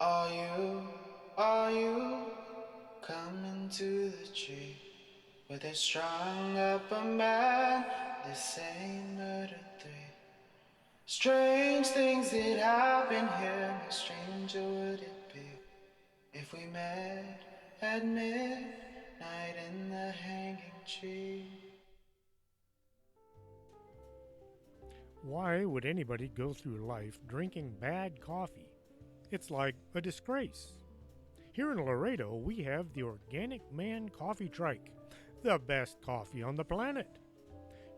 Are you coming to the tree where they strung up a man? They say murder three. Strange things that happen here. How stranger would it be if we met at midnight in the hanging tree? Why would anybody go through life drinking bad coffee? It's like a disgrace. Here in Laredo, we have the Organic Man Coffee Trike, the best coffee on the planet.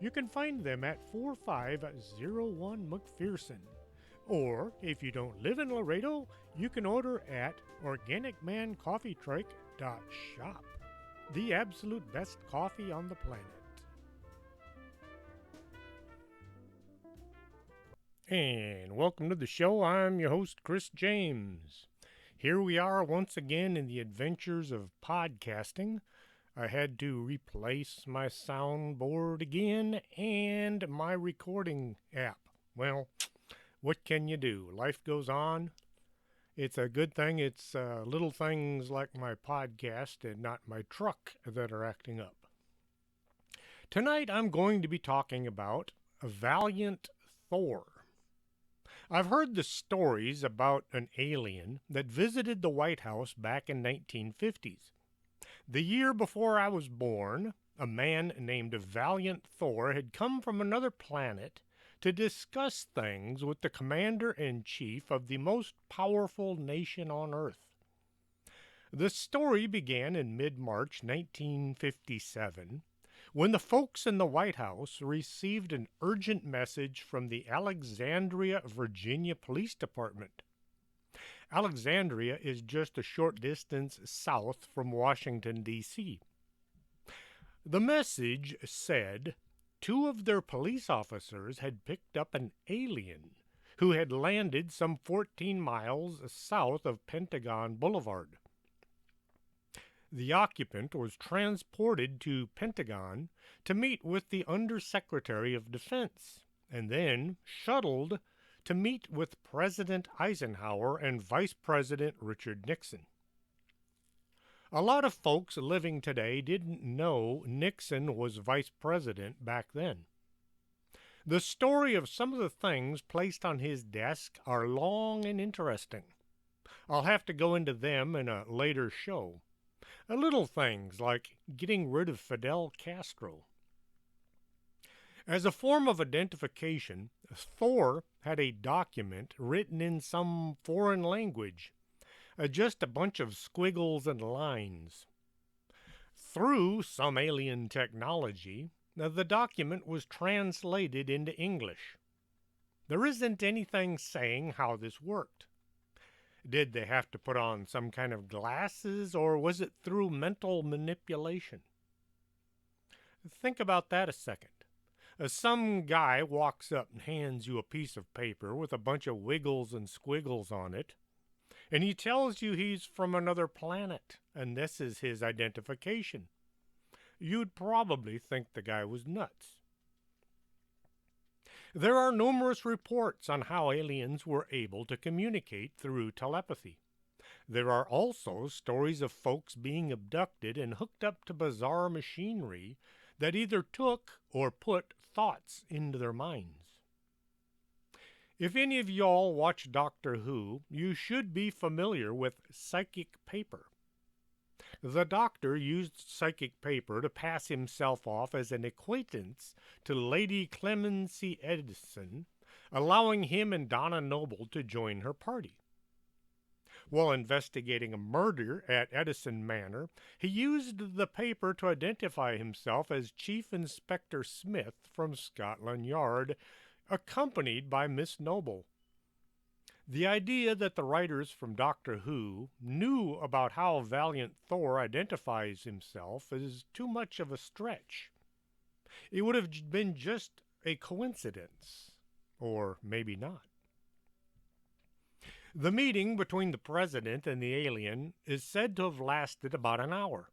You can find them at 4501 McPherson. Or, if you don't live in Laredo, you can order at organicmancoffeetrike.shop. The absolute best coffee on the planet. And welcome to the show. I'm your host, Chris James. Here we are once again in the adventures of podcasting. I had to replace my soundboard again and my recording app. Well, what can you do? Life goes on. It's a good thing it's little things like my podcast and not my truck that are acting up. Tonight I'm going to be talking about Valiant Thor. I've heard the stories about an alien that visited the White House back in 1950s. The year before I was born, a man named Valiant Thor had come from another planet to discuss things with the commander-in-chief of the most powerful nation on Earth. The story began in mid-March 1957 when the folks in the White House received an urgent message from the Alexandria, Virginia Police Department. Alexandria is just a short distance south from Washington, D.C. The message said two of their police officers had picked up an alien who had landed some 14 miles south of Pentagon Boulevard. The occupant was transported to Pentagon to meet with the Undersecretary of Defense, and then shuttled to meet with President Eisenhower and Vice President Richard Nixon. A lot of folks living today didn't know Nixon was vice president back then. The story of some of the things placed on his desk are long and interesting. I'll have to go into them in a later show. Little things like getting rid of Fidel Castro. As a form of identification, Thor had a document written in some foreign language, just a bunch of squiggles and lines. Through some alien technology, the document was translated into English. There isn't anything saying how this worked. Did they have to put on some kind of glasses, or was it through mental manipulation? Think about that a second. Some guy walks up and hands you a piece of paper with a bunch of wiggles and squiggles on it, and he tells you he's from another planet, and this is his identification. You'd probably think the guy was nuts. There are numerous reports on how aliens were able to communicate through telepathy. There are also stories of folks being abducted and hooked up to bizarre machinery that either took or put thoughts into their minds. If any of y'all watch Doctor Who, you should be familiar with psychic paper. The Doctor used psychic paper to pass himself off as an acquaintance to Lady Clemency Edison, allowing him and Donna Noble to join her party. While investigating a murder at Edison Manor, he used the paper to identify himself as Chief Inspector Smith from Scotland Yard, accompanied by Miss Noble. The idea that the writers from Doctor Who knew about how Valiant Thor identifies himself is too much of a stretch. It would have been just a coincidence, or maybe not. The meeting between the president and the alien is said to have lasted about an hour.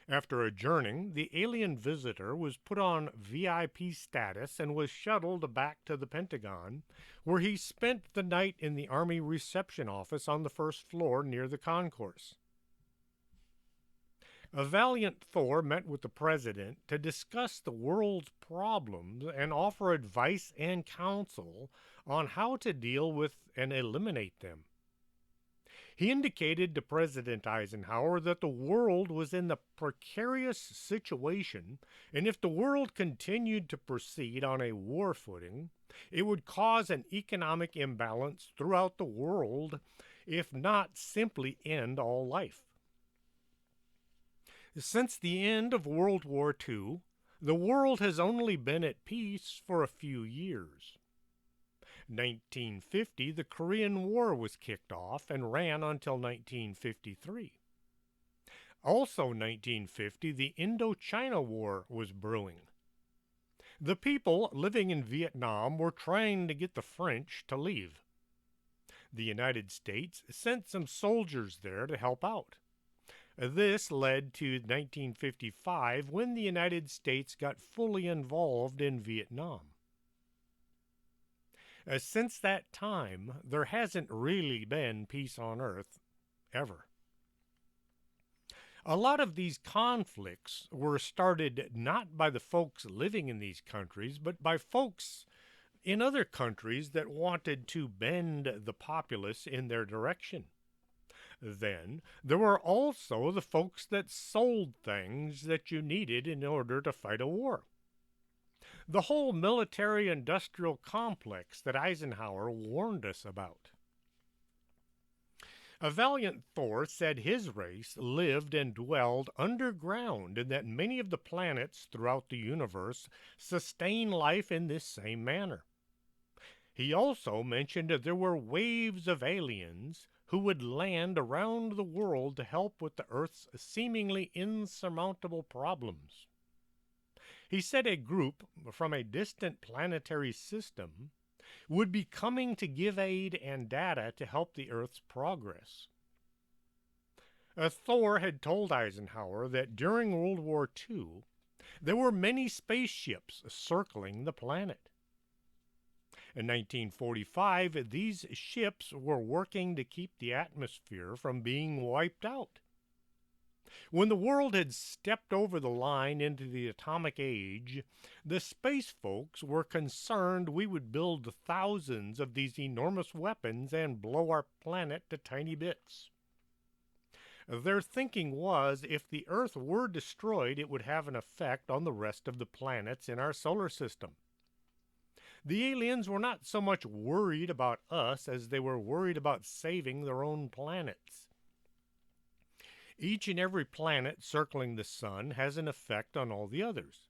After adjourning, the alien visitor was put on VIP status and was shuttled back to the Pentagon, where he spent the night in the Army reception office on the first floor near the concourse. A Valiant Thor met with the president to discuss the world's problems and offer advice and counsel on how to deal with and eliminate them. He indicated to President Eisenhower that the world was in a precarious situation, and if the world continued to proceed on a war footing, it would cause an economic imbalance throughout the world, if not simply end all life. Since the end of World War II, the world has only been at peace for a few years. 1950, the Korean War was kicked off and ran until 1953. Also 1950, the Indochina War was brewing. The people living in Vietnam were trying to get the French to leave. The United States sent some soldiers there to help out. This led to 1955, when the United States got fully involved in Vietnam. Since that time, there hasn't really been peace on Earth, ever. A lot of these conflicts were started not by the folks living in these countries, but by folks in other countries that wanted to bend the populace in their direction. Then there were also the folks that sold things that you needed in order to fight a war. The whole military-industrial complex that Eisenhower warned us about. A Valiant Thor said his race lived and dwelled underground, and that many of the planets throughout the universe sustain life in this same manner. He also mentioned that there were waves of aliens who would land around the world to help with the Earth's seemingly insurmountable problems. He said a group from a distant planetary system would be coming to give aid and data to help the Earth's progress. Thor had told Eisenhower that during World War II, there were many spaceships circling the planet. In 1945, these ships were working to keep the atmosphere from being wiped out. When the world had stepped over the line into the atomic age, the space folks were concerned we would build thousands of these enormous weapons and blow our planet to tiny bits. Their thinking was if the Earth were destroyed, it would have an effect on the rest of the planets in our solar system. The aliens were not so much worried about us as they were worried about saving their own planets. Each and every planet circling the sun has an effect on all the others.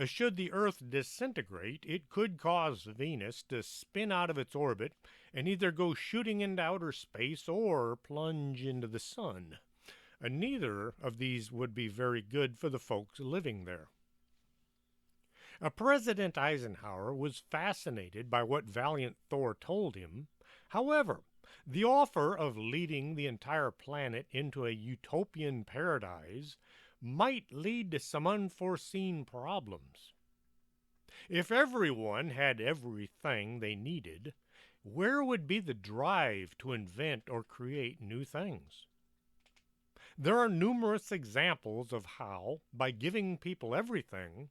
Should the Earth disintegrate, it could cause Venus to spin out of its orbit and either go shooting into outer space or plunge into the sun. Neither of these would be very good for the folks living there. President Eisenhower was fascinated by what Valiant Thor told him. However, the offer of leading the entire planet into a utopian paradise might lead to some unforeseen problems. If everyone had everything they needed, where would be the drive to invent or create new things? There are numerous examples of how, by giving people everything,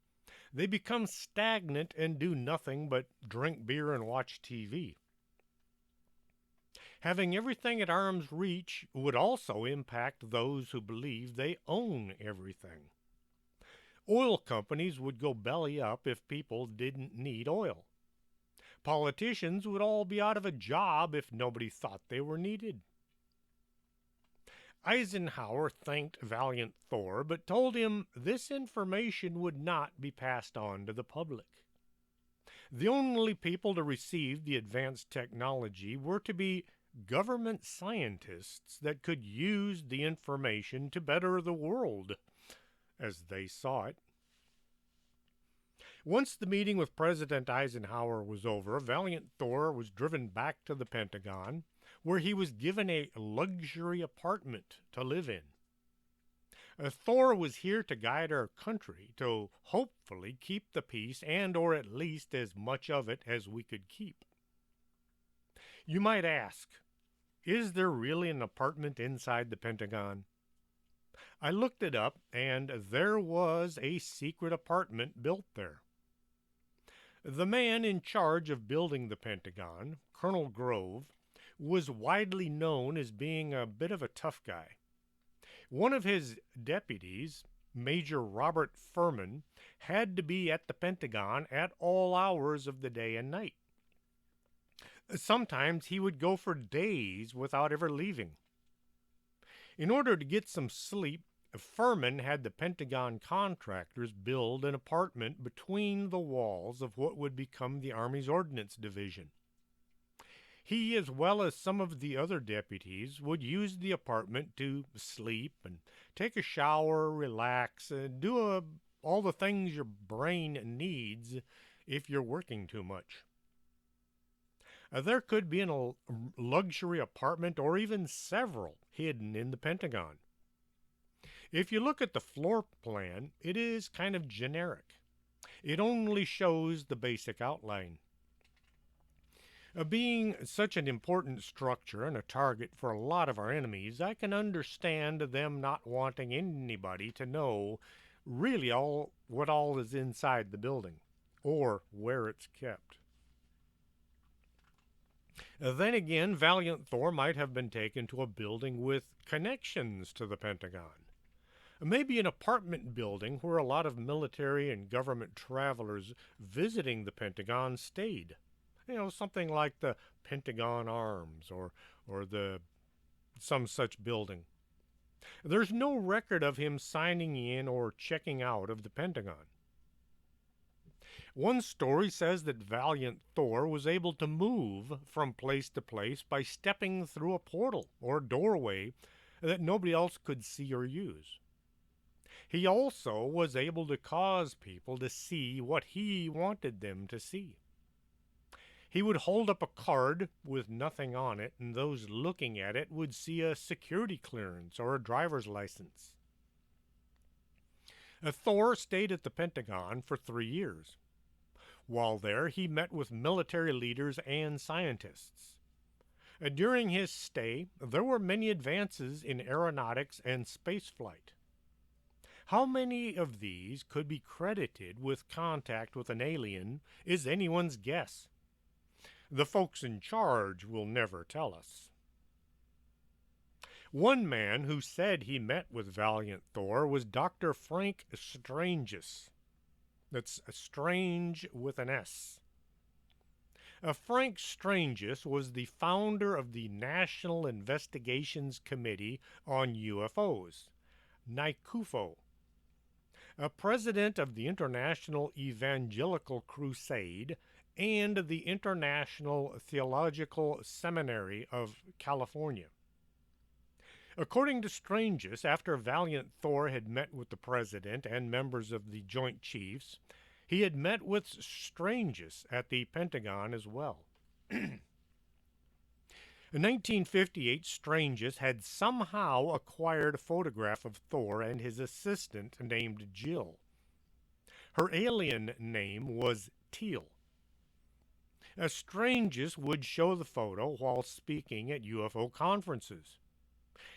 they become stagnant and do nothing but drink beer and watch TV. Having everything at arm's reach would also impact those who believe they own everything. Oil companies would go belly up if people didn't need oil. Politicians would all be out of a job if nobody thought they were needed. Eisenhower thanked Valiant Thor, but told him this information would not be passed on to the public. The only people to receive the advanced technology were to be government scientists that could use the information to better the world, as they saw it. Once the meeting with President Eisenhower was over, Valiant Thor was driven back to the Pentagon, where he was given a luxury apartment to live in. Thor was here to guide our country to hopefully keep the peace and or at least as much of it as we could keep. You might ask, is there really an apartment inside the Pentagon? I looked it up and there was a secret apartment built there. The man in charge of building the Pentagon, Colonel Grove, was widely known as being a bit of a tough guy. One of his deputies, Major Robert Furman, had to be at the Pentagon at all hours of the day and night. Sometimes he would go for days without ever leaving. In order to get some sleep, Furman had the Pentagon contractors build an apartment between the walls of what would become the Army's Ordnance Division. He, as well as some of the other deputies, would use the apartment to sleep and take a shower, relax, and do all the things your brain needs if you're working too much. There could be a luxury apartment or even several hidden in the Pentagon. If you look at the floor plan, it is kind of generic. It only shows the basic outline. Being such an important structure and a target for a lot of our enemies, I can understand them not wanting anybody to know really what all is inside the building or where it's kept. Then again, Valiant Thor might have been taken to a building with connections to the Pentagon. Maybe an apartment building where a lot of military and government travelers visiting the Pentagon stayed. Something like the Pentagon Arms or some such building. There's no record of him signing in or checking out of the Pentagon. One story says that Valiant Thor was able to move from place to place by stepping through a portal or doorway that nobody else could see or use. He also was able to cause people to see what he wanted them to see. He would hold up a card with nothing on it, and those looking at it would see a security clearance or a driver's license. Thor stayed at the Pentagon for 3 years. While there, he met with military leaders and scientists. During his stay, there were many advances in aeronautics and spaceflight. How many of these could be credited with contact with an alien is anyone's guess. The folks in charge will never tell us. One man who said he met with Valiant Thor was Dr. Frank Stranges. That's Strange with an S. Frank Stranges was the founder of the National Investigations Committee on UFOs, NICUFO, a president of the International Evangelical Crusade, and the International Theological Seminary of California. According to Stranges, after Valiant Thor had met with the president and members of the Joint Chiefs, he had met with Stranges at the Pentagon as well. In 1958, Stranges had somehow acquired a photograph of Thor and his assistant named Jill. Her alien name was Teal. Stranges would show the photo while speaking at UFO conferences.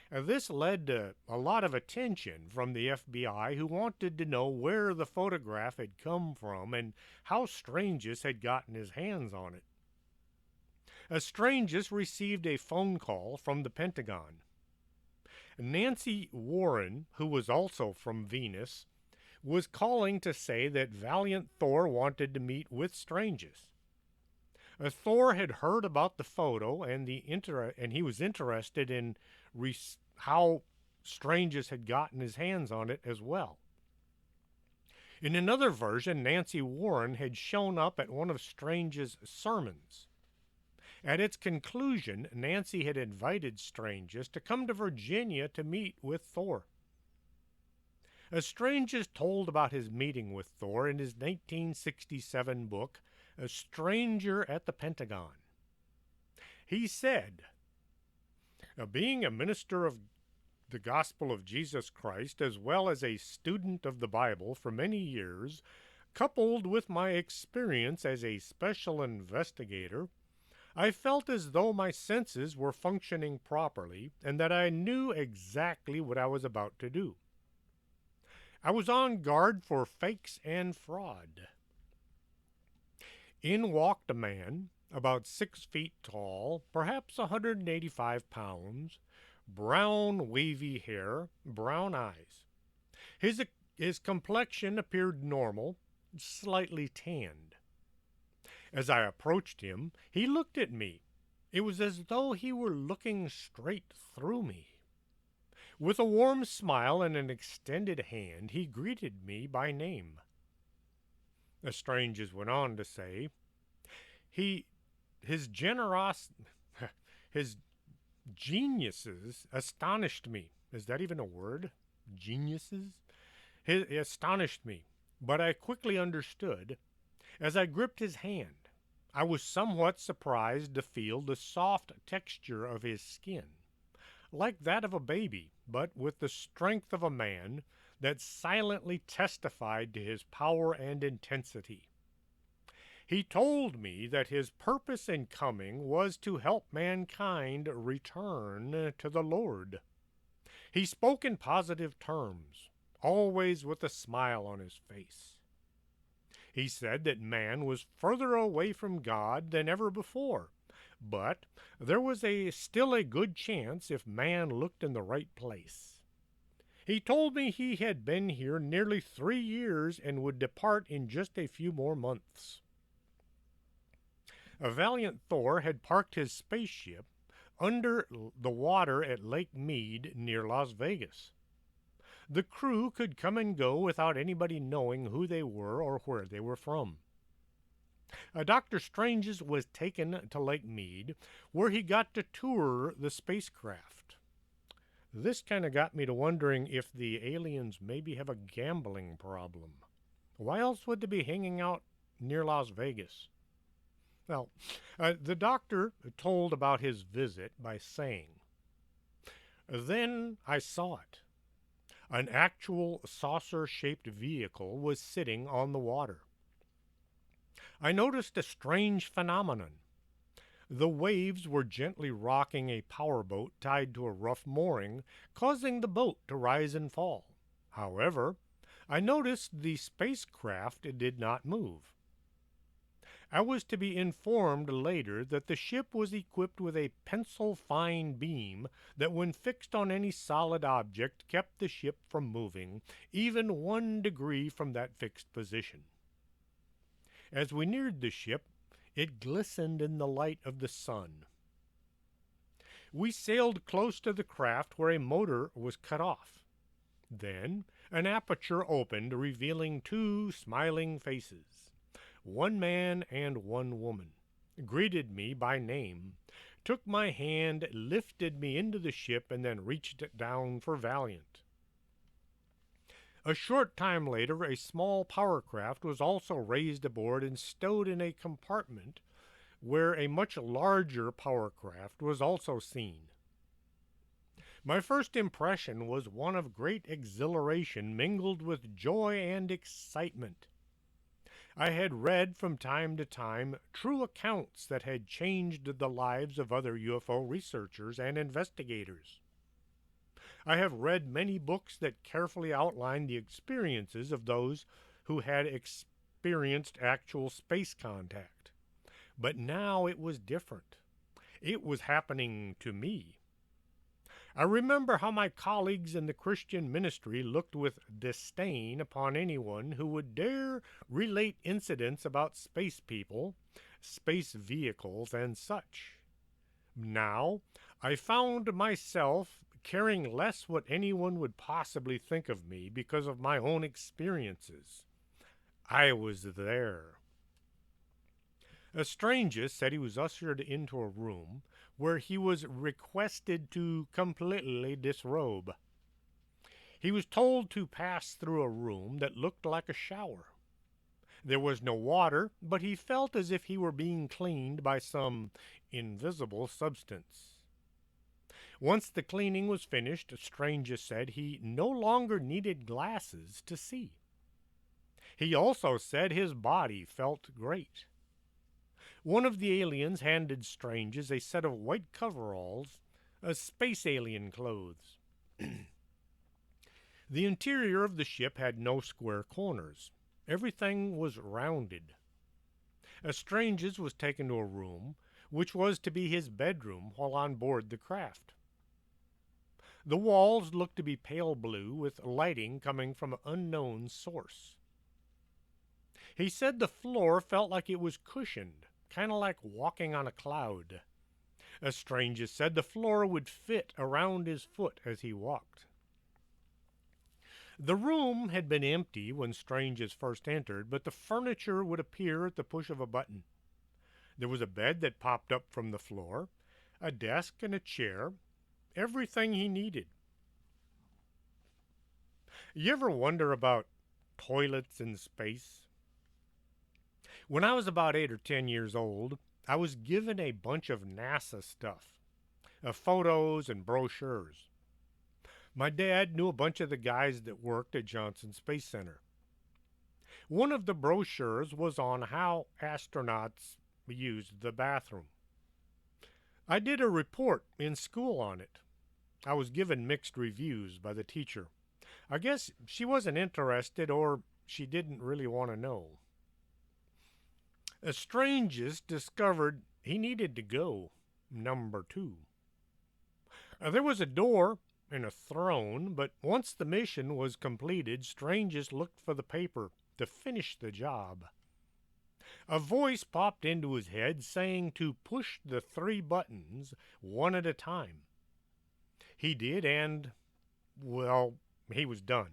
This led to a lot of attention from the FBI, who wanted to know where the photograph had come from and how Stranges had gotten his hands on it. Stranges received a phone call from the Pentagon. Nancy Warren, who was also from Venus, was calling to say that Valiant Thor wanted to meet with Stranges. Thor had heard about the photo and he was interested in how Stranges had gotten his hands on it as well. In another version, Nancy Warren had shown up at one of Stranges' sermons. At its conclusion, Nancy had invited Stranges to come to Virginia to meet with Thor. Stranges told about his meeting with Thor in his 1967 book, A Stranger at the" He said, "Being a minister of the gospel of Jesus Christ as well as a student of the Bible for many years, coupled with my experience as a special investigator, I felt as though my senses were functioning properly and that I knew exactly what I was about to do. I was on guard for fakes and fraud. In walked a man, about 6 feet tall, perhaps 185 pounds, brown wavy hair, brown eyes. His complexion appeared normal, slightly tanned. As I approached him, he looked at me. It was as though he were looking straight through me. With a warm smile and an extended hand, he greeted me by name. The strangers went on to say, his his geniuses astonished me. Is that even a word? Geniuses? He astonished me, but I quickly understood. As I gripped his hand, I was somewhat surprised to feel the soft texture of his skin, like that of a baby, but with the strength of a man that silently testified to his power and intensity. He told me that his purpose in coming was to help mankind return to the Lord. He spoke in positive terms, always with a smile on his face. He said that man was further away from God than ever before, but there was still a good chance if man looked in the right place. He told me he had been here nearly 3 years and would depart in just a few more months. A Valiant Thor had parked his spaceship under the water at Lake Mead near Las Vegas. The crew could come and go without anybody knowing who they were or where they were from. Dr. Strange's was taken to Lake Mead, where he got to tour the spacecraft. This kind of got me to wondering if the aliens maybe have a gambling problem. Why else would they be hanging out near Las Vegas? Well, the doctor told about his visit by saying, "Then I saw it. An actual saucer-shaped vehicle was sitting on the water. I noticed a strange phenomenon. The waves were gently rocking a powerboat tied to a rough mooring, causing the boat to rise and fall. However, I noticed the spacecraft did not move. I was to be informed later that the ship was equipped with a pencil-fine beam that when fixed on any solid object kept the ship from moving, even 1 degree from that fixed position. As we neared the ship, it glistened in the light of the sun. We sailed close to the craft where a motor was cut off. Then an aperture opened, revealing 2 smiling faces. 1 man and 1 woman, greeted me by name, took my hand, lifted me into the ship, and then reached it down for Valiant. A short time later, a small power craft was also raised aboard and stowed in a compartment where a much larger power craft was also seen. My first impression was one of great exhilaration mingled with joy and excitement. I had read from time to time true accounts that had changed the lives of other UFO researchers and investigators. I have read many books that carefully outline the experiences of those who had experienced actual space contact. But now it was different. It was happening to me. I remember how my colleagues in the Christian ministry looked with disdain upon anyone who would dare relate incidents about space people, space vehicles, and such. Now, I found myself caring less what anyone would possibly think of me because of my own experiences. I was there. A stranger said he was ushered into a room where he was requested to completely disrobe. He was told to pass through a room that looked like a shower. There was no water, but he felt as if he were being cleaned by some invisible substance. Once the cleaning was finished, Strange said he no longer needed glasses to see. He also said his body felt great. One of the aliens handed Strange's a set of white coveralls, space alien clothes. The interior of the ship had no square corners. Everything was rounded. Strange's was taken to a room, which was to be his bedroom while on board the craft. The walls looked to be pale blue, with lighting coming from an unknown source. He said the floor felt like it was cushioned, kind of like walking on a cloud. Strange said the floor would fit around his foot as he walked. The room had been empty when Strange first entered, but the furniture would appear at the push of a button. There was a bed that popped up from the floor, a desk and a chair, everything he needed. You ever wonder about toilets in space? When I was about 8 or 10 years old, I was given a bunch of NASA stuff, photos and brochures. My dad knew a bunch of the guys that worked at Johnson Space Center. One of the brochures was on how astronauts used the bathroom. I did a report in school on it. I was given mixed reviews by the teacher. I guess she wasn't interested, or she didn't really want to know. Strange discovered he needed to go, number 2. There was a door and a throne, but once the mission was completed, Strange looked for the paper to finish the job. A voice popped into his head saying to push the 3 buttons one at a time. He did, and, well, he was done.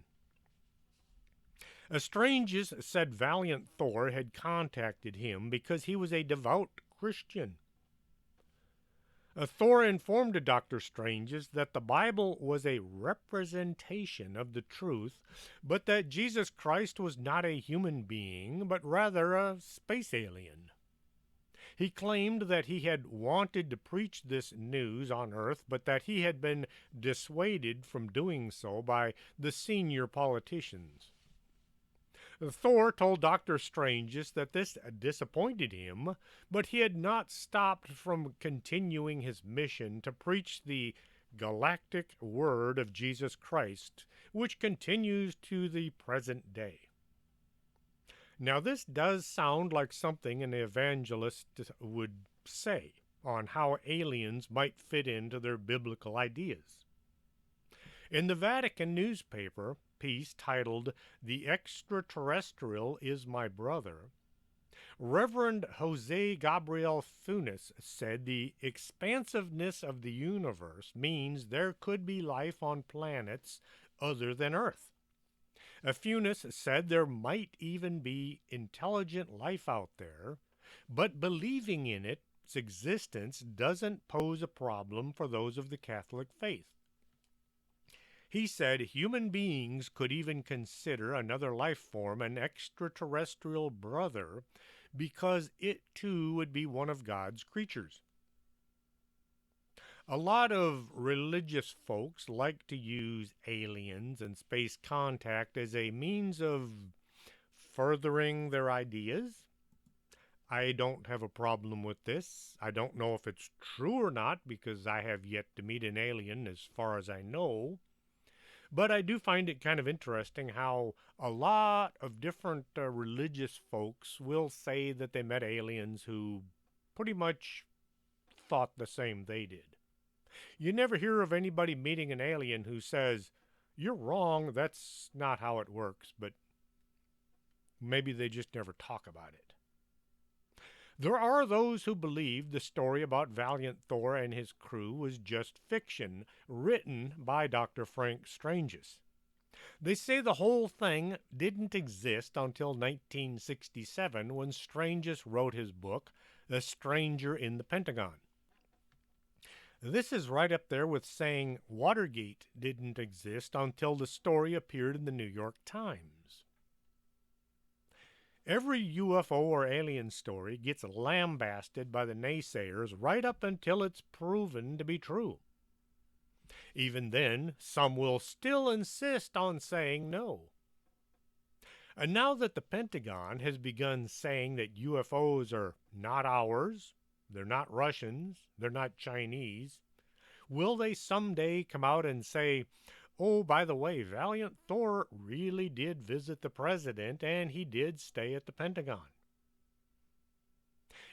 Strange said Valiant Thor had contacted him because he was a devout Christian. Thor informed Dr. Strange that the Bible was a representation of the truth, but that Jesus Christ was not a human being, but rather a space alien. He claimed that he had wanted to preach this news on Earth, but that he had been dissuaded from doing so by the senior politicians. Thor told Dr. Strange that this disappointed him, but he had not stopped from continuing his mission to preach the galactic word of Jesus Christ, which continues to the present day. Now, this does sound like something an evangelist would say on how aliens might fit into their biblical ideas. In the Vatican newspaper piece titled "The Extraterrestrial is My Brother," Reverend Jose Gabriel Funes said the expansiveness of the universe means there could be life on planets other than Earth. Funes said there might even be intelligent life out there, but believing in its existence doesn't pose a problem for those of the Catholic faith. He said human beings could even consider another life form an extraterrestrial brother because it too would be one of God's creatures. A lot of religious folks like to use aliens and space contact as a means of furthering their ideas. I don't have a problem with this. I don't know if it's true or not because I have yet to meet an alien as far as I know. But I do find it kind of interesting how a lot of different religious folks will say that they met aliens who pretty much thought the same they did. You never hear of anybody meeting an alien who says, "You're wrong, that's not how it works," but maybe they just never talk about it. There are those who believe the story about Valiant Thor and his crew was just fiction, written by Dr. Frank Strange. They say the whole thing didn't exist until 1967 when Strange wrote his book, The Stranger in the Pentagon. This is right up there with saying Watergate didn't exist until the story appeared in the New York Times. Every UFO or alien story gets lambasted by the naysayers right up until it's proven to be true. Even then, some will still insist on saying no. And now that the Pentagon has begun saying that UFOs are not ours, they're not Russians, they're not Chinese, will they someday come out and say, oh, by the way, Valiant Thor really did visit the president and he did stay at the Pentagon?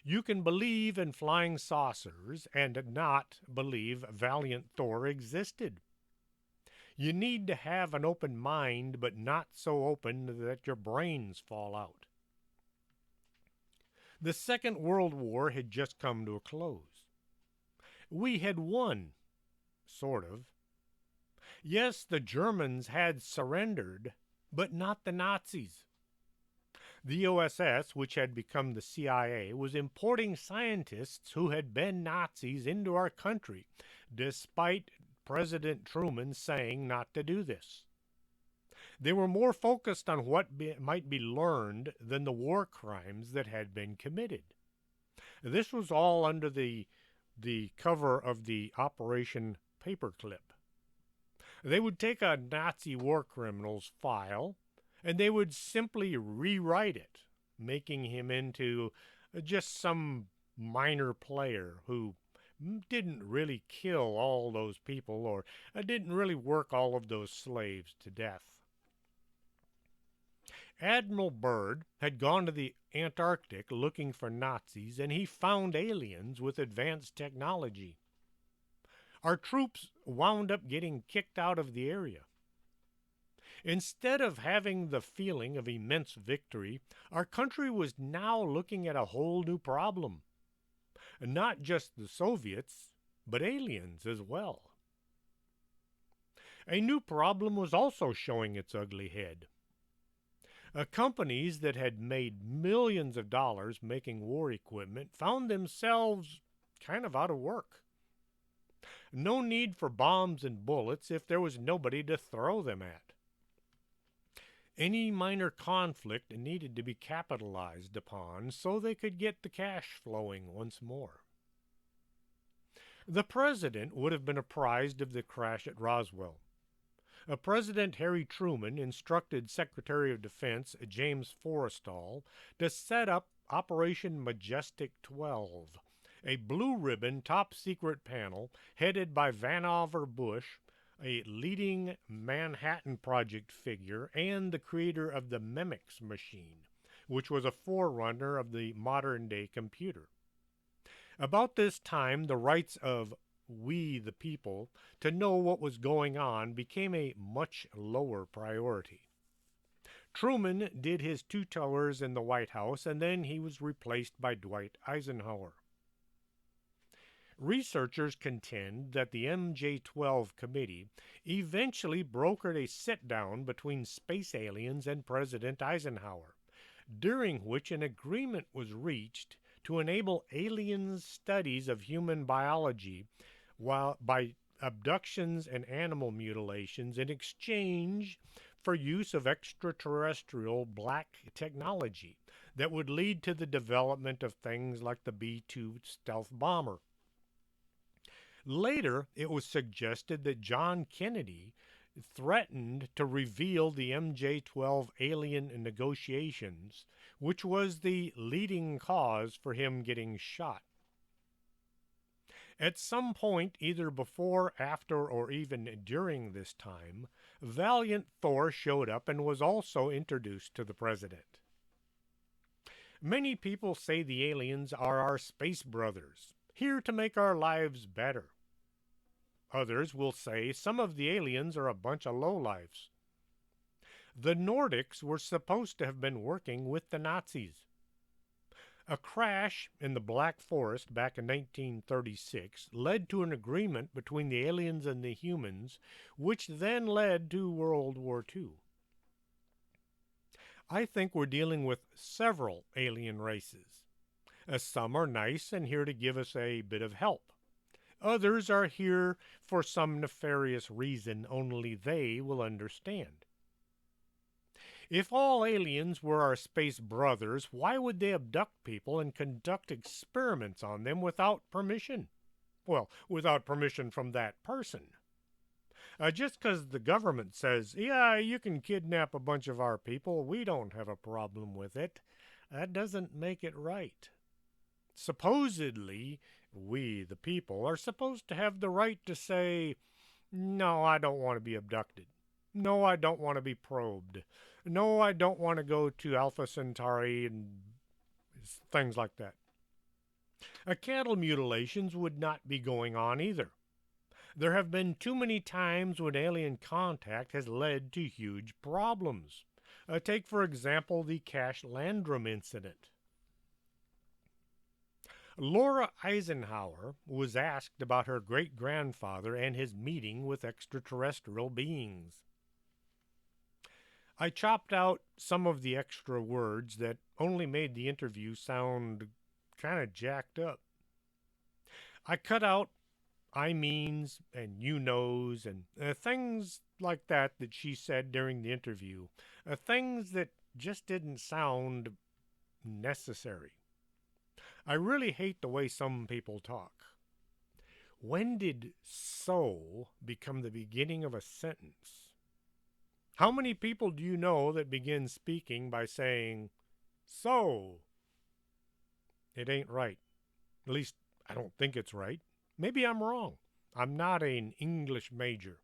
You can believe in flying saucers and not believe Valiant Thor existed. You need to have an open mind, but not so open that your brains fall out. The Second World War had just come to a close. We had won, sort of. Yes, the Germans had surrendered, but not the Nazis. The OSS, which had become the CIA, was importing scientists who had been Nazis into our country, despite President Truman saying not to do this. They were more focused on what might be learned than the war crimes that had been committed. This was all under the cover of the Operation Paperclip. They would take a Nazi war criminal's file and they would simply rewrite it, making him into just some minor player who didn't really kill all those people or didn't really work all of those slaves to death. Admiral Byrd had gone to the Antarctic looking for Nazis, and he found aliens with advanced technology. Our troops wound up getting kicked out of the area. Instead of having the feeling of immense victory, our country was now looking at a whole new problem. Not just the Soviets, but aliens as well. A new problem was also showing its ugly head. Companies that had made millions of dollars making war equipment found themselves kind of out of work. No need for bombs and bullets if there was nobody to throw them at. Any minor conflict needed to be capitalized upon so they could get the cash flowing once more. The president would have been apprised of the crash at Roswell. President Harry Truman instructed Secretary of Defense James Forrestal to set up Operation Majestic 12, a blue-ribbon top-secret panel headed by Vannevar Bush, a leading Manhattan Project figure and the creator of the Memex machine, which was a forerunner of the modern-day computer. About this time, the rights of we, the people, to know what was going on became a much lower priority. Truman did his 2 tours in the White House, and then he was replaced by Dwight Eisenhower. Researchers contend that the MJ-12 committee eventually brokered a sit-down between space aliens and President Eisenhower, during which an agreement was reached to enable aliens' studies of human biology while by abductions and animal mutilations in exchange for use of extraterrestrial black technology that would lead to the development of things like the B-2 stealth bomber. Later, it was suggested that John Kennedy threatened to reveal the MJ-12 alien negotiations, which was the leading cause for him getting shot. At some point, either before, after, or even during this time, Valiant Thor showed up and was also introduced to the president. Many people say the aliens are our space brothers, here to make our lives better. Others will say some of the aliens are a bunch of lowlifes. The Nordics were supposed to have been working with the Nazis. A crash in the Black Forest back in 1936 led to an agreement between the aliens and the humans, which then led to World War II. I think we're dealing with several alien races. Some are nice and here to give us a bit of help. Others are here for some nefarious reason only they will understand. If all aliens were our space brothers, why would they abduct people and conduct experiments on them without permission? Well, without permission from that person. Just because the government says, yeah, you can kidnap a bunch of our people, we don't have a problem with it, that doesn't make it right. Supposedly, we, the people, are supposed to have the right to say, no, I don't want to be abducted. No, I don't want to be probed. No, I don't want to go to Alpha Centauri and things like that. Cattle mutilations would not be going on either. There have been too many times when alien contact has led to huge problems. Take, for example, the Cash Landrum incident. Laura Eisenhower was asked about her great-grandfather and his meeting with extraterrestrial beings. I chopped out some of the extra words that only made the interview sound kind of jacked up. I cut out I means and you knows and things like that she said during the interview. Things that just didn't sound necessary. I really hate the way some people talk. When did so become the beginning of a sentence? How many people do you know that begin speaking by saying, so? It ain't right. At least, I don't think it's right. Maybe I'm wrong. I'm not an English major.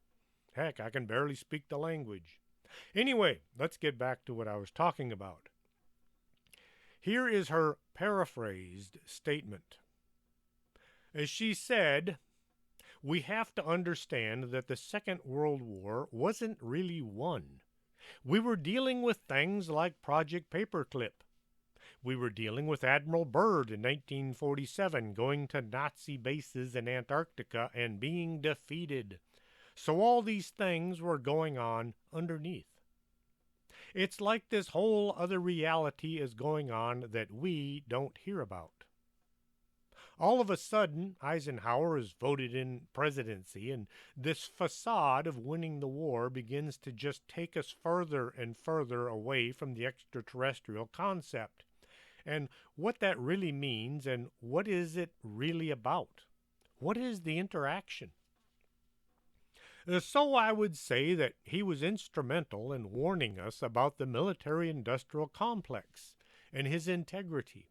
Heck, I can barely speak the language. Anyway, let's get back to what I was talking about. Here is her paraphrased statement. As she said, we have to understand that the Second World War wasn't really won. We were dealing with things like Project Paperclip. We were dealing with Admiral Byrd in 1947 going to Nazi bases in Antarctica and being defeated. So all these things were going on underneath. It's like this whole other reality is going on that we don't hear about. All of a sudden, Eisenhower is voted in presidency, and this facade of winning the war begins to just take us further and further away from the extraterrestrial concept. And what that really means, and what is it really about? What is the interaction? So I would say that he was instrumental in warning us about the military-industrial complex and his integrity.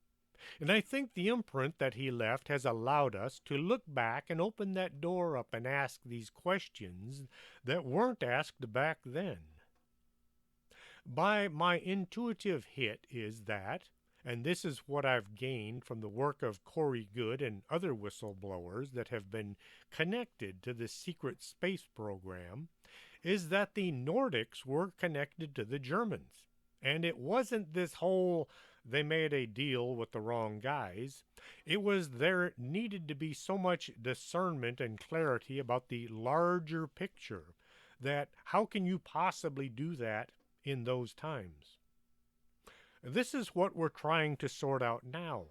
And I think the imprint that he left has allowed us to look back and open that door up and ask these questions that weren't asked back then. My intuitive hit is that, and this is what I've gained from the work of Corey Goode and other whistleblowers that have been connected to the secret space program, is that the Nordics were connected to the Germans. And it wasn't this whole, they made a deal with the wrong guys. It was there needed to be so much discernment and clarity about the larger picture that how can you possibly do that in those times? This is what we're trying to sort out now.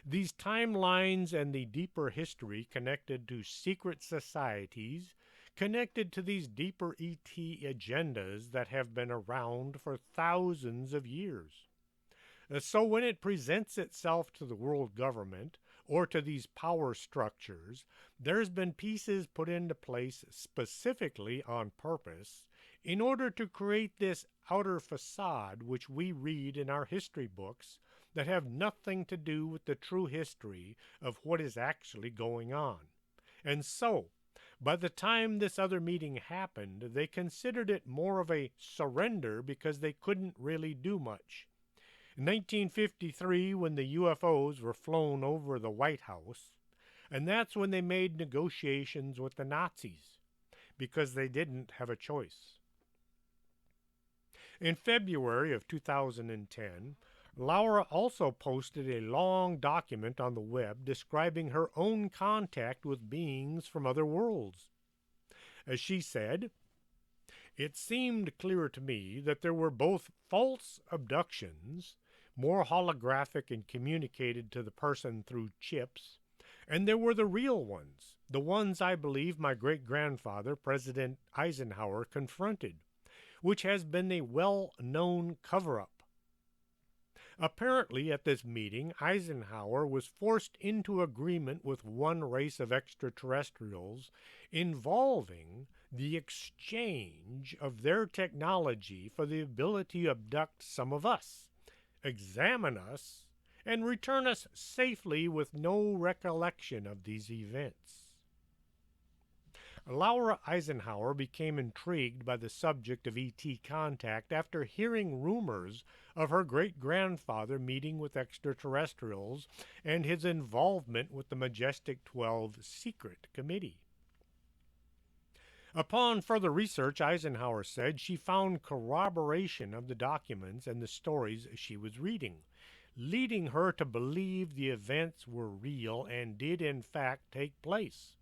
These timelines and the deeper history connected to secret societies, connected to these deeper ET agendas that have been around for thousands of years. So when it presents itself to the world government or to these power structures, there's been pieces put into place specifically on purpose in order to create this outer facade which we read in our history books that have nothing to do with the true history of what is actually going on. And so, by the time this other meeting happened, they considered it more of a surrender because they couldn't really do much. In 1953, when the UFOs were flown over the White House, and that's when they made negotiations with the Nazis, because they didn't have a choice. In February of 2010, Laura also posted a long document on the web describing her own contact with beings from other worlds. As she said, "It seemed clear to me that there were both false abductions, more holographic and communicated to the person through chips, and there were the real ones, the ones I believe my great-grandfather, President Eisenhower, confronted, which has been a well-known cover-up. Apparently, at this meeting, Eisenhower was forced into agreement with one race of extraterrestrials involving the exchange of their technology for the ability to abduct some of us, examine us, and return us safely with no recollection of these events. Laura Eisenhower became intrigued by the subject of ET contact after hearing rumors of her great-grandfather meeting with extraterrestrials and his involvement with the Majestic 12 Secret Committee. Upon further research, Eisenhower said she found corroboration of the documents and the stories she was reading, leading her to believe the events were real and did in fact take place.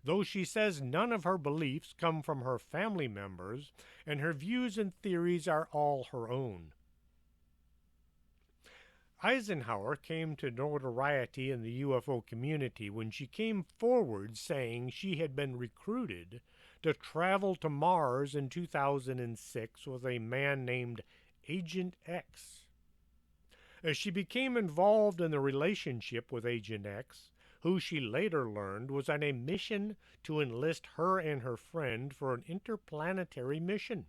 Though she says none of her beliefs come from her family members, and her views and theories are all her own. Eisenhower came to notoriety in the UFO community when she came forward saying she had been recruited to travel to Mars in 2006 with a man named Agent X. As she became involved in the relationship with Agent X, who she later learned was on a mission to enlist her and her friend for an interplanetary mission.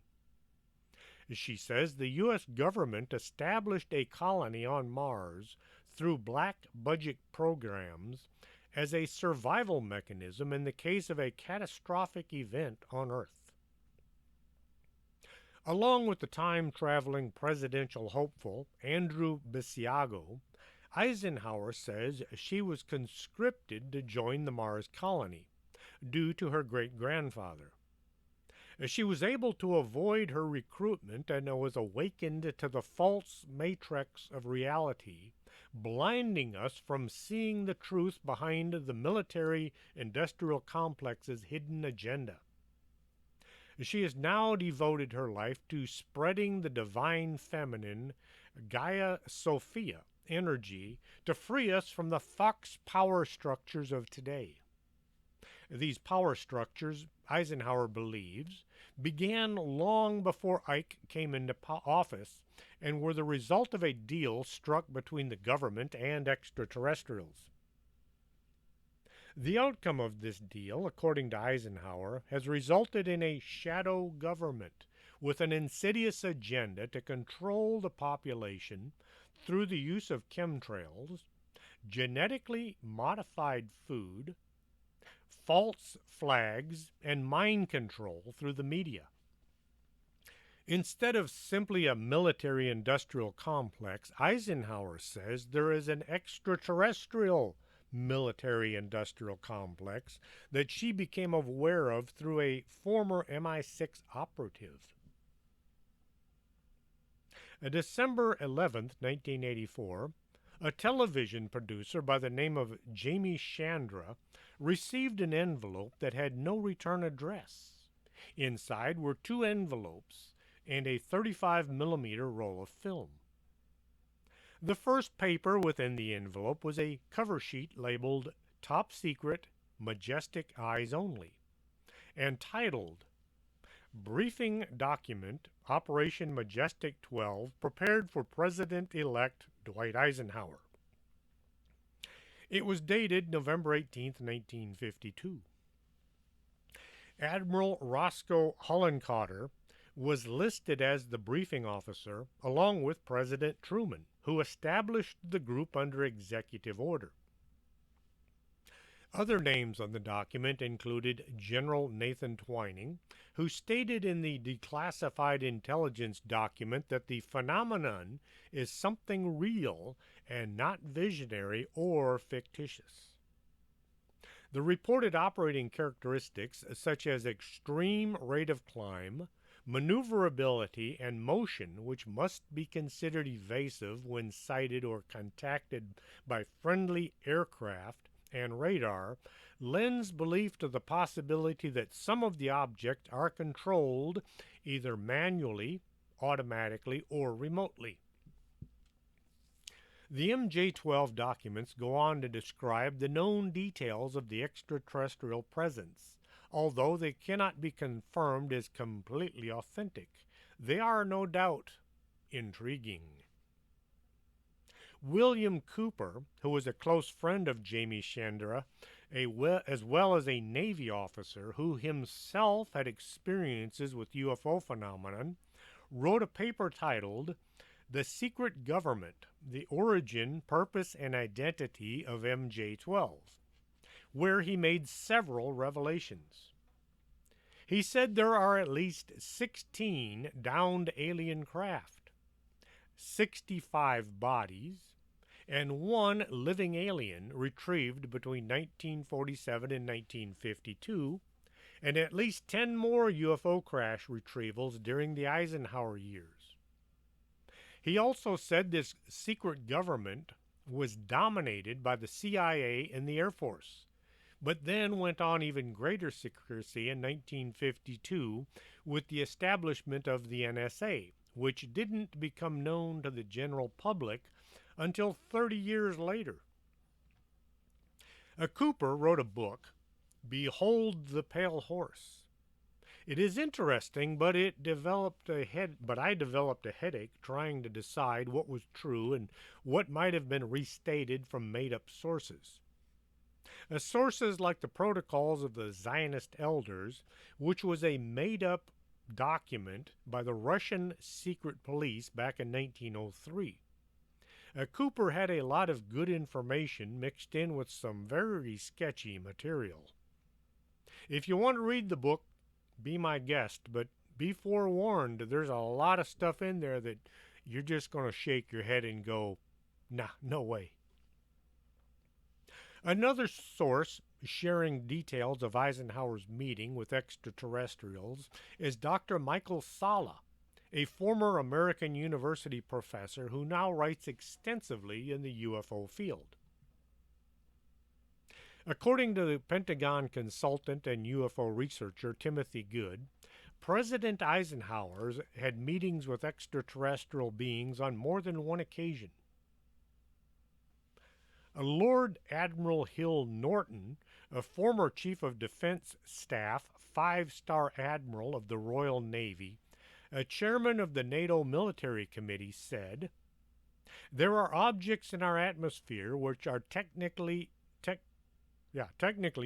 She says the U.S. government established a colony on Mars through black budget programs as a survival mechanism in the case of a catastrophic event on Earth. Along with the time-traveling presidential hopeful Andrew Basiago, Eisenhower says she was conscripted to join the Mars colony due to her great-grandfather. She was able to avoid her recruitment and was awakened to the false matrix of reality, blinding us from seeing the truth behind the military-industrial complex's hidden agenda. She has now devoted her life to spreading the divine feminine Gaia Sophia energy to free us from the fox power structures of today. These power structures, Eisenhower believes, began long before Ike came into office and were the result of a deal struck between the government and extraterrestrials. The outcome of this deal, according to Eisenhower, has resulted in a shadow government with an insidious agenda to control the population through the use of chemtrails, genetically modified food, false flags, and mind control through the media. Instead of simply a military-industrial complex, Eisenhower says there is an extraterrestrial military-industrial complex that she became aware of through a former MI6 operative. On December 11, 1984, a television producer by the name of Jamie Chandra received an envelope that had no return address. Inside were 2 envelopes and a 35mm roll of film. The first paper within the envelope was a cover sheet labeled Top Secret, Majestic Eyes Only, and titled Briefing Document, Operation Majestic 12, prepared for President-elect Dwight Eisenhower. It was dated November 18, 1952. Admiral Roscoe Hollencotter was listed as the briefing officer, along with President Truman, who established the group under executive order. Other names on the document included General Nathan Twining, who stated in the declassified intelligence document that the phenomenon is something real and not visionary or fictitious. The reported operating characteristics, such as extreme rate of climb, maneuverability, and motion, which must be considered evasive when sighted or contacted by friendly aircraft and radar, lends belief to the possibility that some of the objects are controlled either manually, automatically, or remotely. The MJ-12 documents go on to describe the known details of the extraterrestrial presence. Although they cannot be confirmed as completely authentic, they are no doubt intriguing. William Cooper, who was a close friend of Jamie Chandra, as well as a Navy officer who himself had experiences with UFO phenomenon, wrote a paper titled The Secret Government, The Origin, Purpose, and Identity of MJ-12, where he made several revelations. He said there are at least 16 downed alien craft, 65 bodies, and one living alien retrieved between 1947 and 1952, and at least 10 more UFO crash retrievals during the Eisenhower years. He also said this secret government was dominated by the CIA and the Air Force, but then went on even greater secrecy in 1952 with the establishment of the NSA, which didn't become known to the general public until 30 years later. Cooper wrote a book, Behold the Pale Horse. It is interesting, but I developed a headache trying to decide what was true and what might have been restated from made-up sources. Sources like the Protocols of the Zionist Elders, which was a made-up document by the Russian secret police back in 1903. Cooper had a lot of good information mixed in with some very sketchy material. If you want to read the book, be my guest, but be forewarned, there's a lot of stuff in there that you're just going to shake your head and go, nah, no way. Another source sharing details of Eisenhower's meeting with extraterrestrials is Dr. Michael Salla, a former American University professor who now writes extensively in the UFO field. According to the Pentagon consultant and UFO researcher Timothy Good, President Eisenhower had meetings with extraterrestrial beings on more than one occasion. Lord Admiral Hill Norton, a former Chief of Defense Staff, 5-star Admiral of the Royal Navy, a chairman of the NATO Military Committee, said, "There are objects in our atmosphere which are technically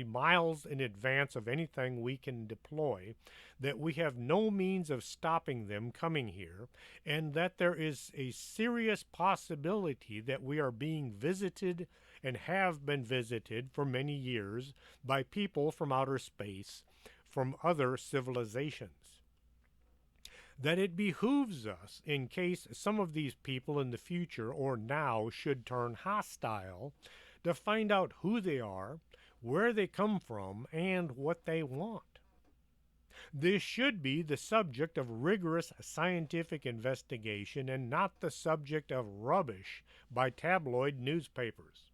miles in advance of anything we can deploy, that we have no means of stopping them coming here, and that there is a serious possibility that we are being visited and have been visited for many years by people from outer space, from other civilizations. That it behooves us, in case some of these people in the future or now should turn hostile, to find out who they are, where they come from, and what they want. This should be the subject of rigorous scientific investigation and not the subject of rubbish by tabloid newspapers."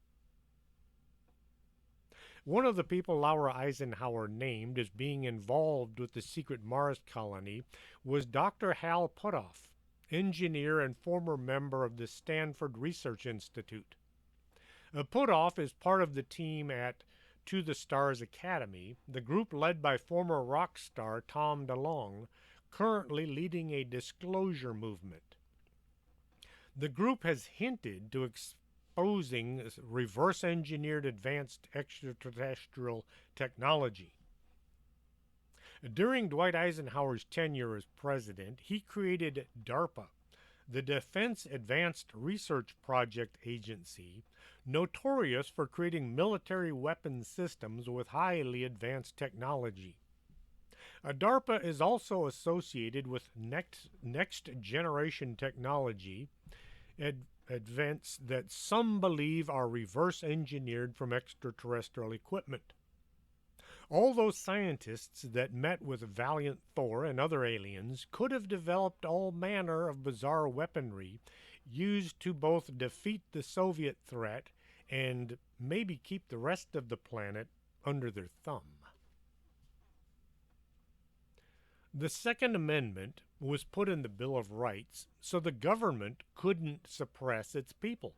One of the people Laura Eisenhower named as being involved with the secret Mars colony was Dr. Hal Puthoff, engineer and former member of the Stanford Research Institute. Puthoff is part of the team at To the Stars Academy, the group led by former rock star Tom DeLonge, currently leading a disclosure movement. The group has hinted to exposing reverse-engineered advanced extraterrestrial technology. During Dwight Eisenhower's tenure as president, he created DARPA, the Defense Advanced Research Project Agency, notorious for creating military weapon systems with highly advanced technology. DARPA is also associated with next-generation technology, advents that some believe are reverse-engineered from extraterrestrial equipment. All those scientists that met with Valiant Thor and other aliens could have developed all manner of bizarre weaponry used to both defeat the Soviet threat and maybe keep the rest of the planet under their thumb. The Second Amendment was put in the Bill of Rights so the government couldn't suppress its people.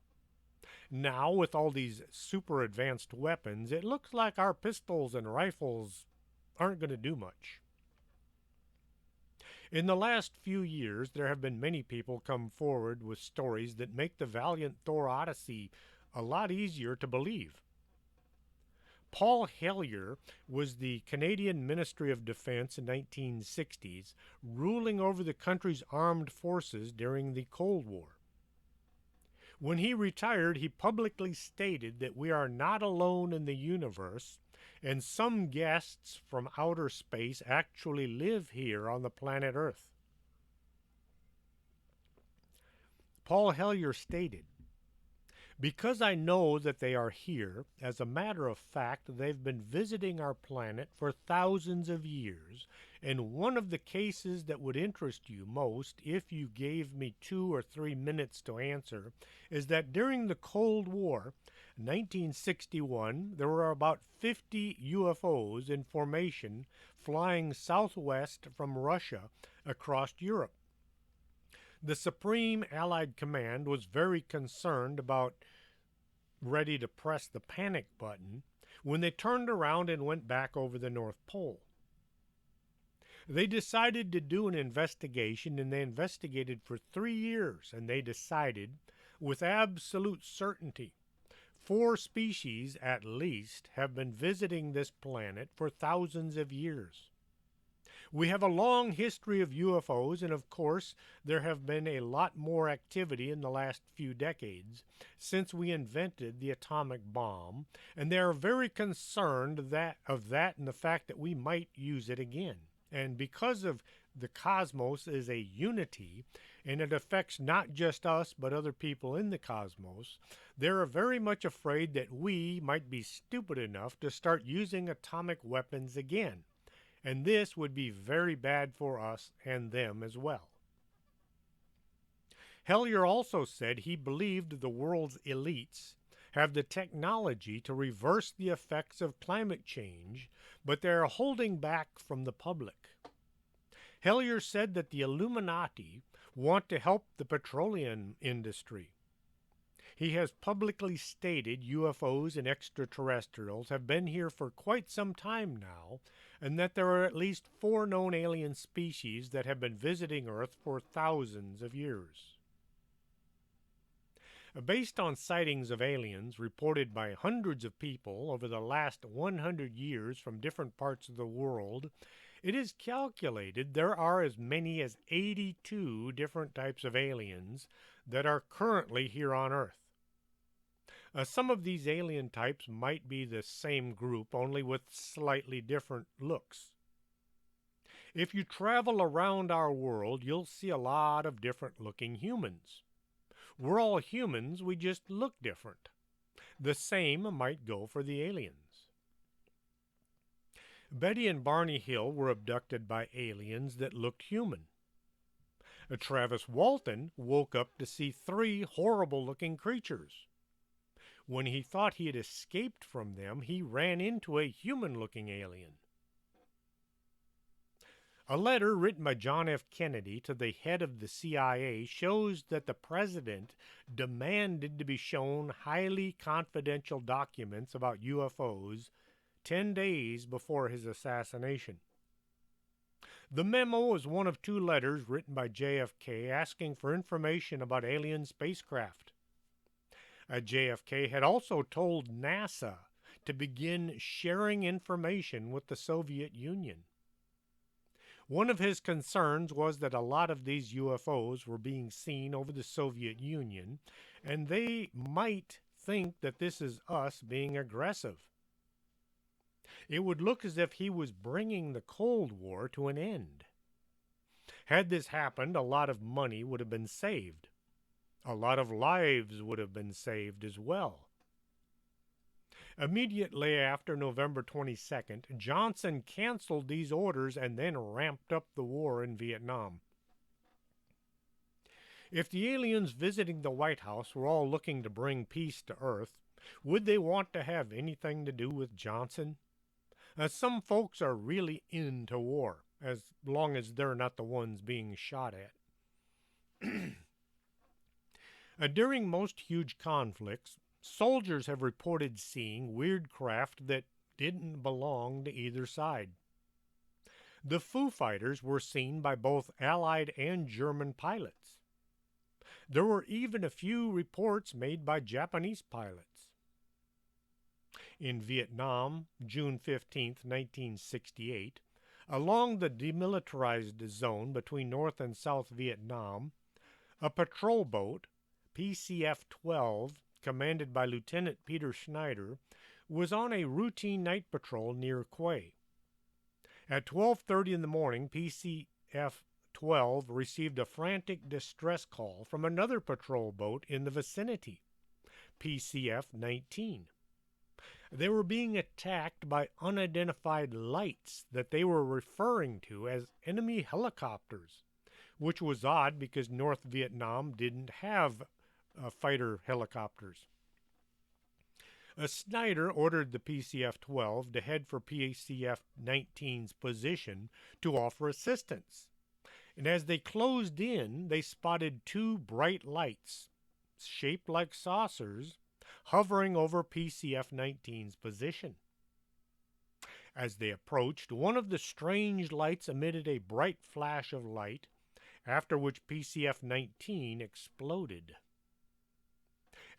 Now, with all these super advanced weapons, it looks like our pistols and rifles aren't going to do much. In the last few years, there have been many people come forward with stories that make the Valiant Thor Odyssey a lot easier to believe. Paul Hellyer was the Canadian Ministry of Defense in the 1960s, ruling over the country's armed forces during the Cold War. When he retired, he publicly stated that we are not alone in the universe, and some guests from outer space actually live here on the planet Earth. Paul Hellyer stated, "Because I know that they are here, as a matter of fact, they've been visiting our planet for thousands of years, and one of the cases that would interest you most, if you gave me 2 or 3 minutes to answer, is that during the Cold War, 1961, there were about 50 UFOs in formation flying southwest from Russia across Europe. The Supreme Allied Command was very concerned about ready to press the panic button when they turned around and went back over the North Pole. They decided to do an investigation, and they investigated for 3 years, and they decided with absolute certainty 4 species at least have been visiting this planet for thousands of years. We have a long history of UFOs, and of course, there have been a lot more activity in the last few decades since we invented the atomic bomb, and they are very concerned of that and the fact that we might use it again. And because of the cosmos is a unity, and it affects not just us but other people in the cosmos, they're very much afraid that we might be stupid enough to start using atomic weapons again. And this would be very bad for us and them as well." Hellyer also said he believed the world's elites have the technology to reverse the effects of climate change, but they are holding back from the public. Hellyer said that the Illuminati want to help the petroleum industry. He has publicly stated UFOs and extraterrestrials have been here for quite some time now, and that there are at least 4 known alien species that have been visiting Earth for thousands of years. Based on sightings of aliens reported by hundreds of people over the last 100 years from different parts of the world, it is calculated there are as many as 82 different types of aliens that are currently here on Earth. Some of these alien types might be the same group, only with slightly different looks. If you travel around our world, you'll see a lot of different looking humans. We're all humans, we just look different. The same might go for the aliens. Betty and Barney Hill were abducted by aliens that looked human. Travis Walton woke up to see 3 horrible-looking creatures. When he thought he had escaped from them, he ran into a human-looking alien. A letter written by John F. Kennedy to the head of the CIA shows that the president demanded to be shown highly confidential documents about UFOs 10 days before his assassination. The memo is one of 2 letters written by JFK asking for information about alien spacecraft. JFK had also told NASA to begin sharing information with the Soviet Union. One of his concerns was that a lot of these UFOs were being seen over the Soviet Union, and they might think that this is us being aggressive. It would look as if he was bringing the Cold War to an end. Had this happened, a lot of money would have been saved. A lot of lives would have been saved as well. Immediately after November 22nd, Johnson canceled these orders and then ramped up the war in Vietnam. If the aliens visiting the White House were all looking to bring peace to Earth, would they want to have anything to do with Johnson? Some folks are really into war, as long as they're not the ones being shot at. During most huge conflicts, soldiers have reported seeing weird craft that didn't belong to either side. The Foo Fighters were seen by both Allied and German pilots. There were even a few reports made by Japanese pilots. In Vietnam, June 15, 1968, along the demilitarized zone between North and South Vietnam, a patrol boat, PCF-12, commanded by Lieutenant Peter Schneider, was on a routine night patrol near Quay. At 12:30 in the morning, PCF-12 received a frantic distress call from another patrol boat in the vicinity, PCF-19. They were being attacked by unidentified lights that they were referring to as enemy helicopters, which was odd because North Vietnam didn't have fighter helicopters. Snyder ordered the PCF-12 to head for PCF-19's position to offer assistance. And as they closed in, they spotted two bright lights, shaped like saucers, hovering over PCF-19's position. As they approached, one of the strange lights emitted a bright flash of light, after which PCF-19 exploded.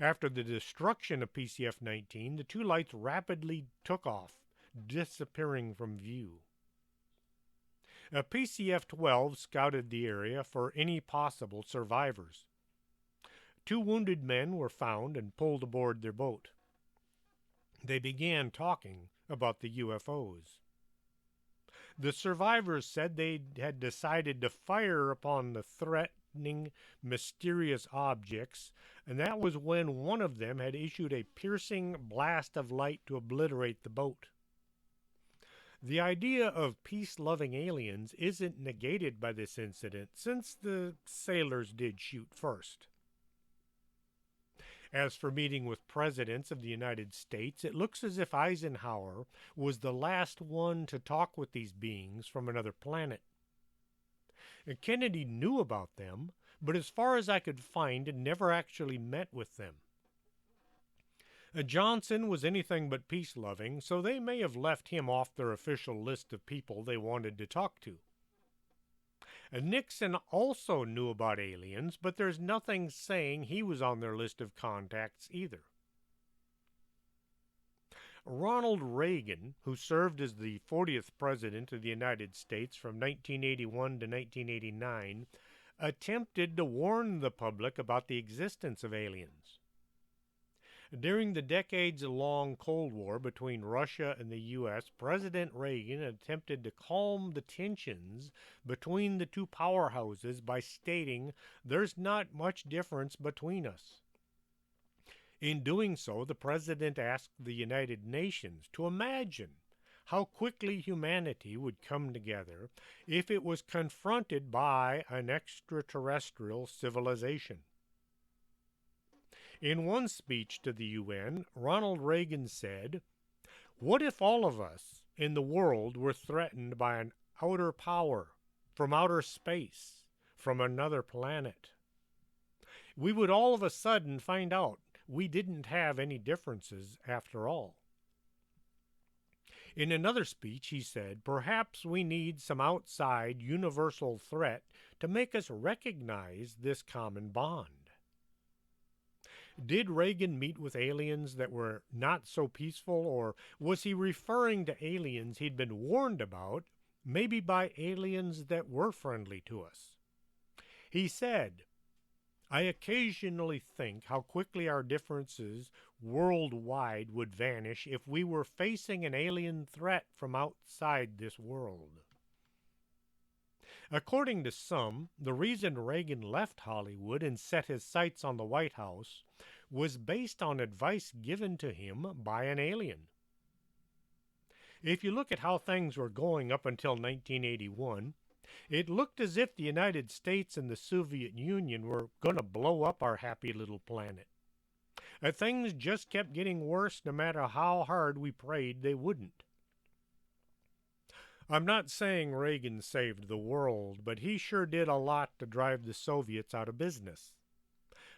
After the destruction of PCF-19, the two lights rapidly took off, disappearing from view. PCF-12 scouted the area for any possible survivors. Two wounded men were found and pulled aboard their boat. They began talking about the UFOs. The survivors said they had decided to fire upon the threatening, mysterious objects, and that was when one of them had issued a piercing blast of light to obliterate the boat. The idea of peace-loving aliens isn't negated by this incident, since the sailors did shoot first. As for meeting with presidents of the United States, it looks as if Eisenhower was the last one to talk with these beings from another planet. Kennedy knew about them, but as far as I could find, never actually met with them. Johnson was anything but peace-loving, so they may have left him off their official list of people they wanted to talk to. Nixon also knew about aliens, but there's nothing saying he was on their list of contacts either. Ronald Reagan, who served as the 40th President of the United States from 1981 to 1989, attempted to warn the public about the existence of aliens. During the decades-long Cold War between Russia and the U.S., President Reagan attempted to calm the tensions between the two powerhouses by stating, "There's not much difference between us." In doing so, the president asked the United Nations to imagine how quickly humanity would come together if it was confronted by an extraterrestrial civilization. In one speech to the UN, Ronald Reagan said, "What if all of us in the world were threatened by an outer power, from outer space, from another planet? We would all of a sudden find out we didn't have any differences after all." In another speech, he said, "Perhaps we need some outside universal threat to make us recognize this common bond." Did Reagan meet with aliens that were not so peaceful, or was he referring to aliens he'd been warned about, maybe by aliens that were friendly to us? He said, "I occasionally think how quickly our differences worldwide would vanish if we were facing an alien threat from outside this world." According to some, the reason Reagan left Hollywood and set his sights on the White House was based on advice given to him by an alien. If you look at how things were going up until 1981, it looked as if the United States and the Soviet Union were going to blow up our happy little planet. Things just kept getting worse no matter how hard we prayed they wouldn't. I'm not saying Reagan saved the world, but he sure did a lot to drive the Soviets out of business.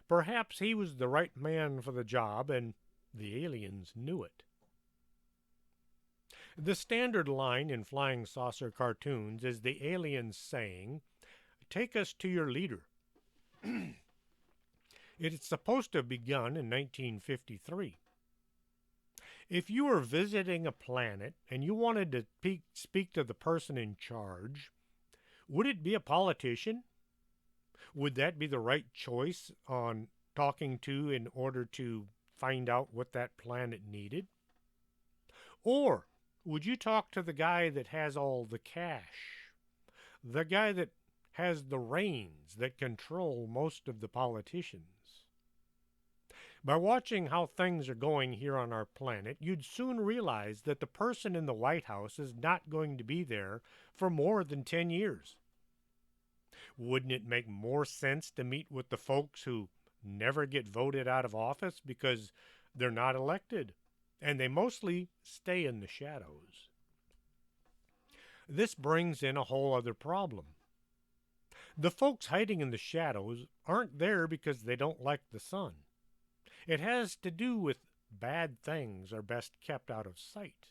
Perhaps he was the right man for the job, and the aliens knew it. The standard line in flying saucer cartoons is the aliens saying, "Take us to your leader." It is supposed to have begun in 1953. If you were visiting a planet and you wanted to speak to the person in charge, would it be a politician? Would that be the right choice on talking to in order to find out what that planet needed? Or would you talk to the guy that has all the cash? The guy that has the reins that control most of the politicians? By watching how things are going here on our planet, you'd soon realize that the person in the White House is not going to be there for more than 10 years. Wouldn't it make more sense to meet with the folks who never get voted out of office because they're not elected, and they mostly stay in the shadows? This brings in a whole other problem. The folks hiding in the shadows aren't there because they don't like the sun. It has to do with bad things are best kept out of sight.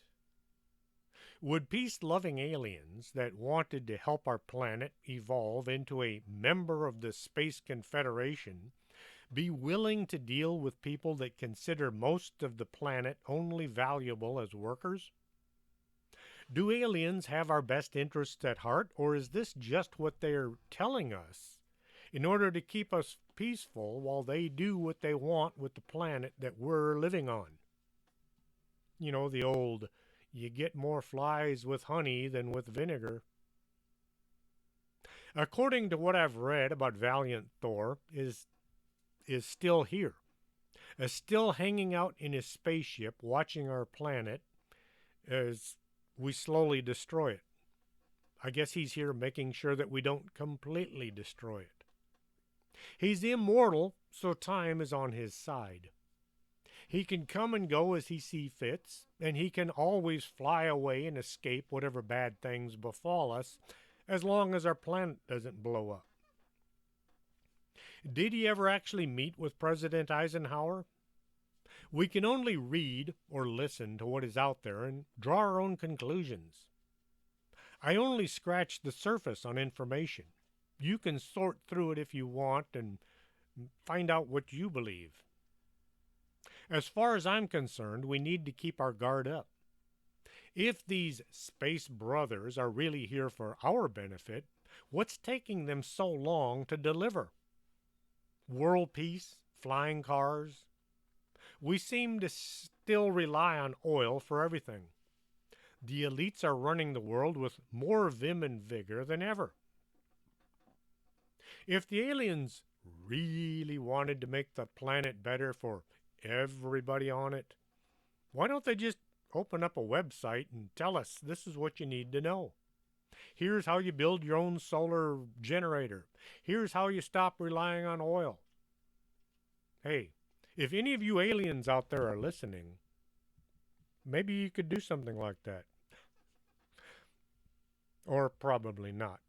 Would peace-loving aliens that wanted to help our planet evolve into a member of the Space Confederation be willing to deal with people that consider most of the planet only valuable as workers? Do aliens have our best interests at heart, or is this just what they're telling us in order to keep us peaceful while they do what they want with the planet that we're living on? You know, the old, you get more flies with honey than with vinegar. According to what I've read about Valiant Thor, is still here, is still hanging out in his spaceship watching our planet as we slowly destroy it. I guess he's here making sure that we don't completely destroy it. He's immortal, so time is on his side. He can come and go as he sees fits, and he can always fly away and escape whatever bad things befall us, as long as our planet doesn't blow up. Did he ever actually meet with President Eisenhower? We can only read or listen to what is out there and draw our own conclusions. I only scratch the surface on information. You can sort through it if you want and find out what you believe. As far as I'm concerned, we need to keep our guard up. If these space brothers are really here for our benefit, what's taking them so long to deliver? World peace? Flying cars? We seem to still rely on oil for everything. The elites are running the world with more vim and vigor than ever. If the aliens really wanted to make the planet better for everybody on it, why don't they just open up a website and tell us this is what you need to know? Here's how you build your own solar generator. Here's how you stop relying on oil. Hey, if any of you aliens out there are listening, maybe you could do something like that. Or probably not.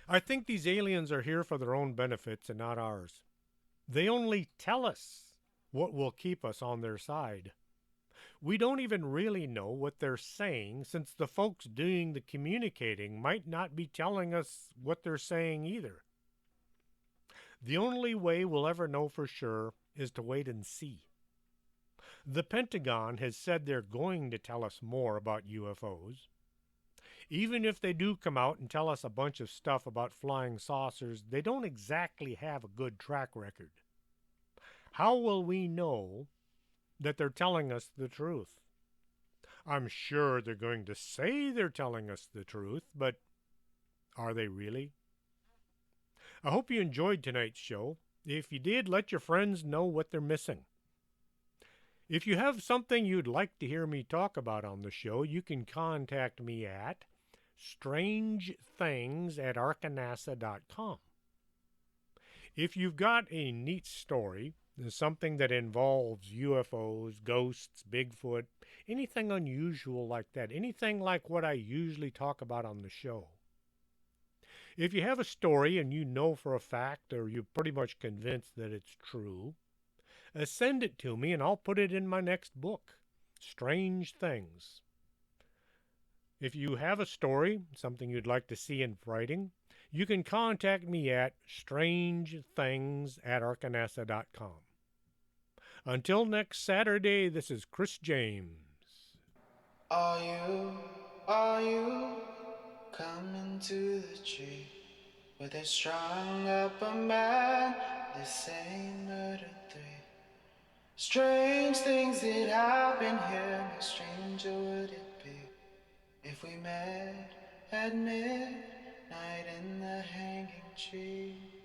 I think these aliens are here for their own benefits and not ours. They only tell us what will keep us on their side. We don't even really know what they're saying, since the folks doing the communicating might not be telling us what they're saying either. The only way we'll ever know for sure is to wait and see. The Pentagon has said they're going to tell us more about UFOs. Even if they do come out and tell us a bunch of stuff about flying saucers, they don't exactly have a good track record. How will we know that they're telling us the truth? I'm sure they're going to say they're telling us the truth, but are they really? I hope you enjoyed tonight's show. If you did, let your friends know what they're missing. If you have something you'd like to hear me talk about on the show, you can contact me at strangethings@arcanasa.com. If you've got a neat story, something that involves UFOs, ghosts, Bigfoot, anything unusual like that, anything like what I usually talk about on the show. If you have a story and you know for a fact, or you're pretty much convinced that it's true, send it to me and I'll put it in my next book. Strange Things. If you have a story, something you'd like to see in writing, you can contact me at strangethings@arcanasa.com. Until next Saturday, this is Chris James. Are you coming to the tree where they strung up a man? They say murder three. Strange things that happen here, how stranger would it be if we met at midnight in the hanging tree?